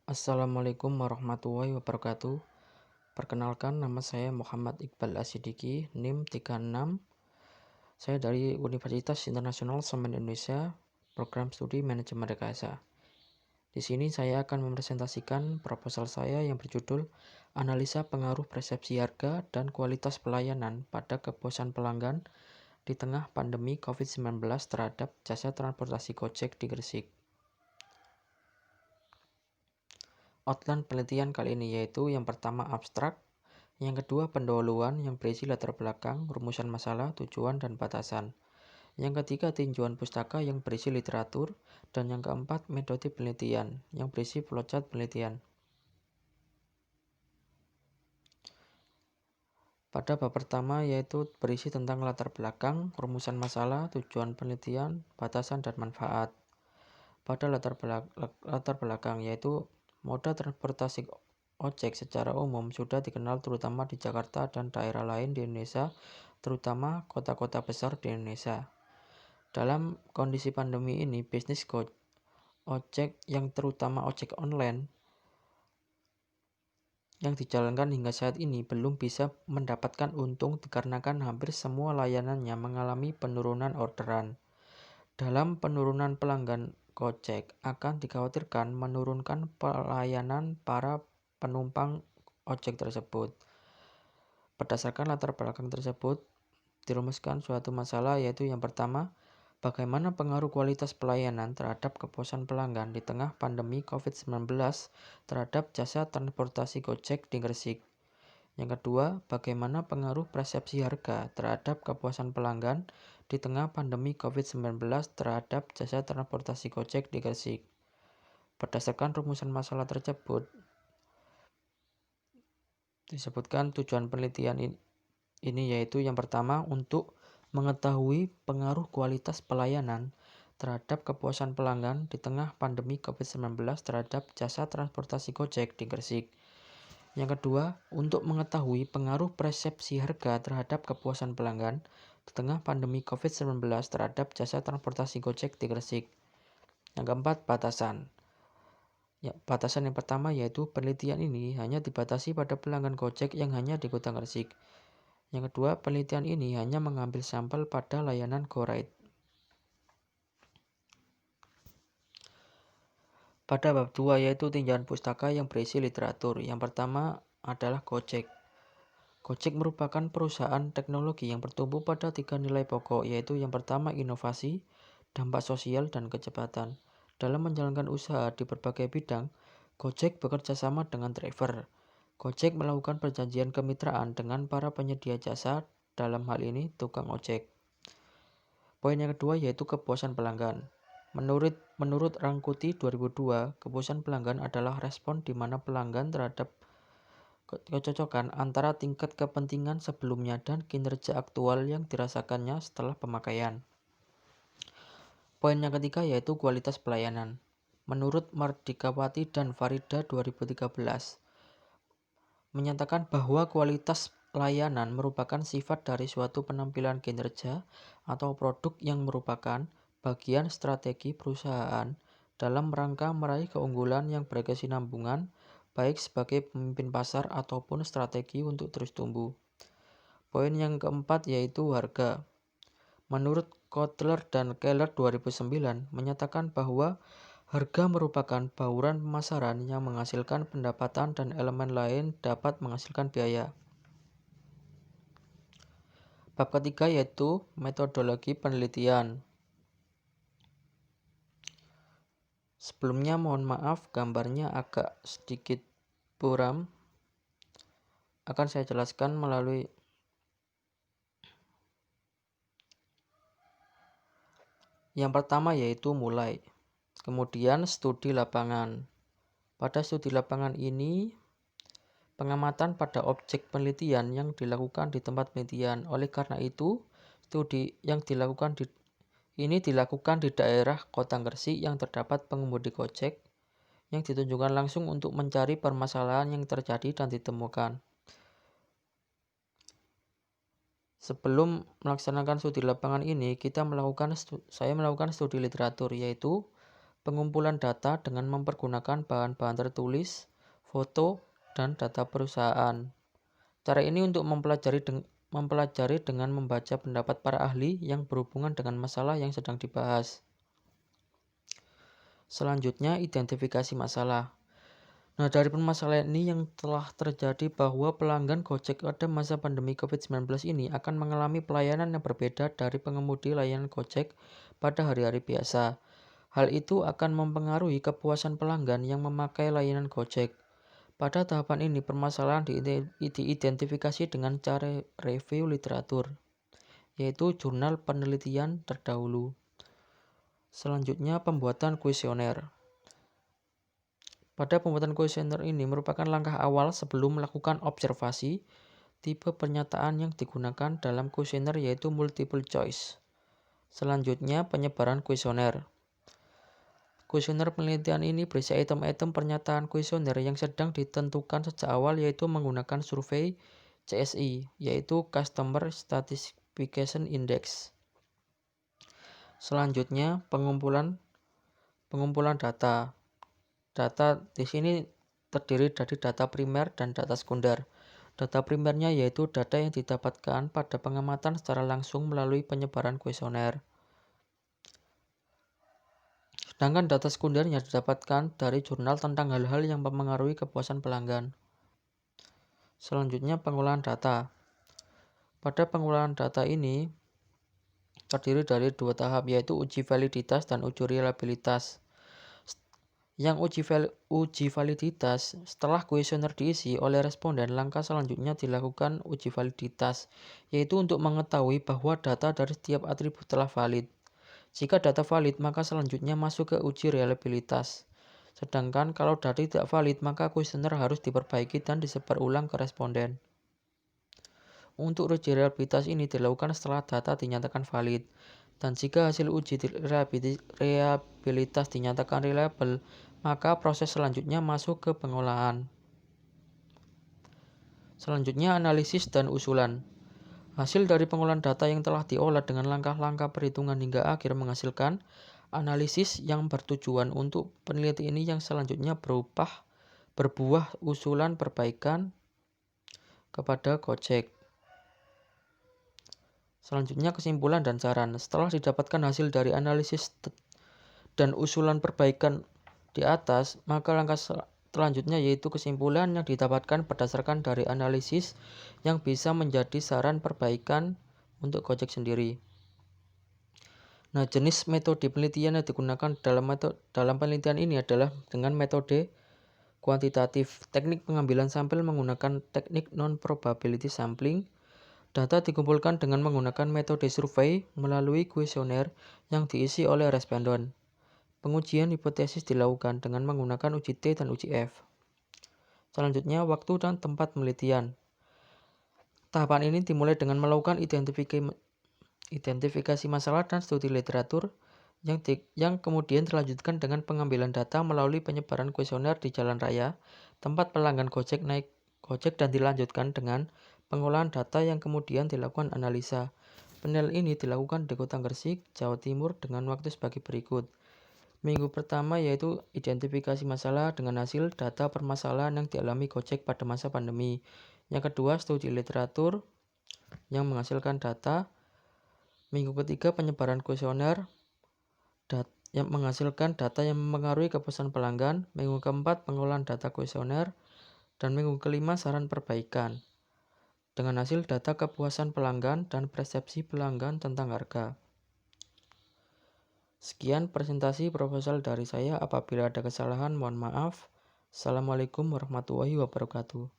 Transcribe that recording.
Assalamualaikum warahmatullahi wabarakatuh. Perkenalkan, nama saya Muhammad Iqbal Asidiki, NIM 36. Saya dari Universitas Internasional Semen Indonesia, Program Studi Manajemen Rekayasa. Di sini saya akan mempresentasikan proposal saya yang berjudul Analisa Pengaruh Persepsi Harga dan Kualitas Pelayanan pada Kepuasan Pelanggan di Tengah Pandemi COVID-19 terhadap Jasa Transportasi Gojek di Gresik. Outline penelitian kali ini yaitu yang pertama abstrak, yang kedua pendahuluan yang berisi latar belakang, rumusan masalah, tujuan, dan batasan. Yang ketiga tinjauan pustaka yang berisi literatur, dan yang keempat metode penelitian yang berisi flowchart penelitian. Pada bab pertama yaitu berisi tentang latar belakang, rumusan masalah, tujuan penelitian, batasan, dan manfaat. Pada latar belakang yaitu moda transportasi ojek secara umum sudah dikenal terutama di Jakarta dan daerah lain di Indonesia, terutama kota-kota besar di Indonesia. Dalam kondisi pandemi ini, bisnis ojek yang terutama ojek online yang dijalankan hingga saat ini belum bisa mendapatkan untung dikarenakan hampir semua layanannya mengalami penurunan orderan. Dalam penurunan pelanggan Gojek akan dikhawatirkan menurunkan pelayanan para penumpang ojek tersebut. Berdasarkan latar belakang tersebut, dirumuskan suatu masalah yaitu yang pertama, bagaimana pengaruh kualitas pelayanan terhadap kepuasan pelanggan di tengah pandemi COVID-19 terhadap jasa transportasi Gojek di Gresik. Yang kedua, bagaimana pengaruh persepsi harga terhadap kepuasan pelanggan di tengah pandemi COVID-19 terhadap jasa transportasi Gojek di Gresik. Berdasarkan rumusan masalah tersebut, disebutkan tujuan penelitian ini yaitu yang pertama untuk mengetahui pengaruh kualitas pelayanan terhadap kepuasan pelanggan di tengah pandemi COVID-19 terhadap jasa transportasi Gojek di Gresik. Yang kedua, untuk mengetahui pengaruh persepsi harga terhadap kepuasan pelanggan di tengah pandemi COVID-19 terhadap jasa transportasi Gojek di Gresik. Yang keempat, batasan. Batasan yang pertama yaitu penelitian ini hanya dibatasi pada pelanggan Gojek yang hanya di Kota Gresik. Yang kedua, penelitian ini hanya mengambil sampel pada layanan GoRide. Pada bab 2 yaitu tinjauan pustaka yang berisi literatur. Yang pertama adalah Gojek. Gojek merupakan perusahaan teknologi yang bertumbuh pada 3 nilai pokok, yaitu yang pertama inovasi, dampak sosial, dan kecepatan. Dalam menjalankan usaha di berbagai bidang, Gojek bekerja sama dengan driver. Gojek melakukan perjanjian kemitraan dengan para penyedia jasa, dalam hal ini tukang ojek. Poin yang kedua yaitu kepuasan pelanggan. Menurut Rangkuti 2002, kepuasan pelanggan adalah respon di mana pelanggan terhadap kecocokan antara tingkat kepentingan sebelumnya dan kinerja aktual yang dirasakannya setelah pemakaian. Poin yang ketiga yaitu kualitas pelayanan. Menurut Mardikawati dan Farida 2013, menyatakan bahwa kualitas layanan merupakan sifat dari suatu penampilan kinerja atau produk yang merupakan bagian strategi perusahaan dalam rangka meraih keunggulan yang berkesinambungan, baik sebagai pemimpin pasar ataupun strategi untuk terus tumbuh. Poin yang keempat yaitu harga. Menurut Kotler dan Keller 2009 menyatakan bahwa harga merupakan bauran pemasaran yang menghasilkan pendapatan dan elemen lain dapat menghasilkan biaya. Bab ketiga yaitu metodologi penelitian. Sebelumnya mohon maaf gambarnya agak sedikit buram. Akan saya jelaskan melalui yang pertama yaitu mulai. Kemudian studi lapangan. Pada studi lapangan ini pengamatan pada objek penelitian yang dilakukan di tempat penelitian. Oleh karena itu, studi yang dilakukan ini dilakukan di daerah Kota Gresik yang terdapat pengemudi Gojek yang ditunjukkan langsung untuk mencari permasalahan yang terjadi dan ditemukan. Sebelum melaksanakan studi lapangan ini, saya melakukan studi literatur, yaitu pengumpulan data dengan mempergunakan bahan-bahan tertulis, foto, dan data perusahaan. Cara ini untuk mempelajari dengan membaca pendapat para ahli yang berhubungan dengan masalah yang sedang dibahas. Selanjutnya, identifikasi masalah. Nah, dari permasalahan ini yang telah terjadi bahwa pelanggan Gojek pada masa pandemi COVID-19 ini akan mengalami pelayanan yang berbeda dari pengemudi layanan Gojek pada hari-hari biasa. Hal itu akan mempengaruhi kepuasan pelanggan yang memakai layanan Gojek. Pada tahapan ini, permasalahan diidentifikasi dengan cara review literatur, yaitu jurnal penelitian terdahulu. Selanjutnya, pembuatan kuesioner. Pada pembuatan kuesioner ini merupakan langkah awal sebelum melakukan observasi. Tipe pernyataan yang digunakan dalam kuesioner yaitu multiple choice. Selanjutnya, penyebaran kuesioner. Kuesioner penelitian ini berisi item-item pernyataan kuesioner yang sedang ditentukan sejak awal, yaitu menggunakan survei CSI, yaitu Customer Stratification Index. Selanjutnya, pengumpulan data. Data di sini terdiri dari data primer dan data sekunder. Data primernya yaitu data yang didapatkan pada pengamatan secara langsung melalui penyebaran kuesioner. Sedangkan data sekundernya didapatkan dari jurnal tentang hal-hal yang mempengaruhi kepuasan pelanggan. Selanjutnya, pengolahan data. Pada pengolahan data ini terdiri dari dua tahap, yaitu uji validitas dan uji reliabilitas. Yang uji validitas, setelah kuesioner diisi oleh responden, langkah selanjutnya dilakukan uji validitas, yaitu untuk mengetahui bahwa data dari setiap atribut telah valid. Jika data valid, maka selanjutnya masuk ke uji reliabilitas. Sedangkan kalau data tidak valid, maka kuesioner harus diperbaiki dan disebar ulang ke responden. Untuk uji reliabilitas ini dilakukan setelah data dinyatakan valid. Dan jika hasil uji reliabilitas dinyatakan reliable, maka proses selanjutnya masuk ke pengolahan. Selanjutnya, analisis dan usulan. Hasil dari pengolahan data yang telah diolah dengan langkah-langkah perhitungan hingga akhir menghasilkan analisis yang bertujuan untuk penelitian ini yang selanjutnya berbuah usulan perbaikan kepada Gojek. Selanjutnya, kesimpulan dan saran. Setelah didapatkan hasil dari analisis dan usulan perbaikan di atas, maka langkah selanjutnya yaitu kesimpulan yang didapatkan berdasarkan dari analisis yang bisa menjadi saran perbaikan untuk Gojek sendiri. Nah, jenis metode penelitian yang digunakan dalam penelitian ini adalah dengan metode kuantitatif. Teknik pengambilan sampel menggunakan teknik non-probability sampling. Data dikumpulkan dengan menggunakan metode survei melalui kuesioner yang diisi oleh responden. Pengujian hipotesis dilakukan dengan menggunakan uji T dan uji F. Selanjutnya, waktu dan tempat penelitian. Tahapan ini dimulai dengan melakukan identifikasi masalah dan studi literatur yang kemudian dilanjutkan dengan pengambilan data melalui penyebaran kuesioner di jalan raya, tempat pelanggan Gojek naik Gojek, dan dilanjutkan dengan pengolahan data yang kemudian dilakukan analisa. Penelitian ini dilakukan di Kota Gresik, Jawa Timur dengan waktu sebagai berikut. Minggu pertama yaitu identifikasi masalah dengan hasil data permasalahan yang dialami Gojek pada masa pandemi. Yang kedua, studi literatur yang menghasilkan data. Minggu ketiga, penyebaran kuesioner yang menghasilkan data yang mempengaruhi kepuasan pelanggan. Minggu keempat, pengolahan data kuesioner. Dan minggu kelima, saran perbaikan dengan hasil data kepuasan pelanggan dan persepsi pelanggan tentang harga. Sekian presentasi proposal dari saya. Apabila ada kesalahan, mohon maaf. Assalamualaikum warahmatullahi wabarakatuh.